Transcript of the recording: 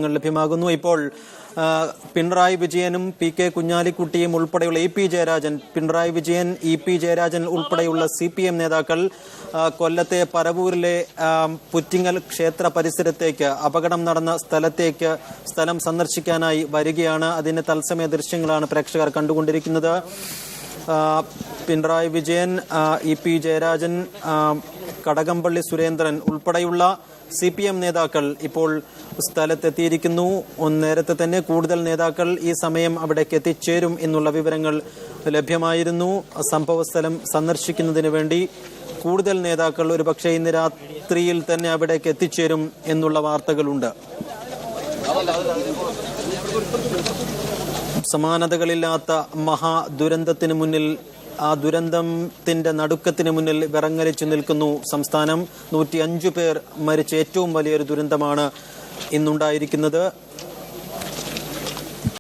ലഭ്യമാകുന്നു. ഇപ്പോൾ പിണറായി വിജയനും പി കെ കുഞ്ഞാലിക്കുട്ടിയും ഉൾപ്പെടെയുള്ള പിണറായി വിജയൻ ഇ.പി. ജയരാജൻ ഉൾപ്പെടെയുള്ള CPM നേതാക്കൾ കൊല്ലത്തെ പരവൂരിലെ പുറ്റിങ്ങൽ ക്ഷേത്ര പരിസരത്തേക്ക് അപകടം നടന്ന സ്ഥലം സന്ദർശിക്കാനായി വരികയാണ്. അതിന്റെ തത്സമയ ദൃശ്യങ്ങളാണ് പ്രേക്ഷകർ കണ്ടുകൊണ്ടിരിക്കുന്നത്. പിണറായി വിജയൻ, ഇ.പി. ജയരാജൻ, കടകംപള്ളി സുരേന്ദ്രൻ ഉൾപ്പെടെയുള്ള CPM നേതാക്കൾ ഇപ്പോൾ സ്ഥലത്തെത്തിയിരിക്കുന്നു. നേരത്തെ തന്നെ കൂടുതൽ നേതാക്കൾ ഈ സമയം അവിടേക്ക് എത്തിച്ചേരും എന്നുള്ള വിവരങ്ങൾ ലഭ്യമായിരുന്നു. സംഭവസ്ഥലം സന്ദർശിക്കുന്നതിന് വേണ്ടി കൂടുതൽ നേതാക്കൾ ഒരുപക്ഷെ ഇന്ന് രാത്രിയിൽ തന്നെ അവിടേക്ക് എത്തിച്ചേരും എന്നുള്ള വാർത്തകളുണ്ട്. സമാനതകളില്ലാത്ത മഹാദുരന്തത്തിന് മുന്നിൽ, ആ ദുരന്തത്തിന്റെ നടുക്കത്തിന് മുന്നിൽ വിറങ്ങലിച്ചു നിൽക്കുന്നു സംസ്ഥാനം. 105 പേർ മരിച്ച ഏറ്റവും വലിയൊരു ദുരന്തമാണ് ഇന്നുണ്ടായിരിക്കുന്നത്.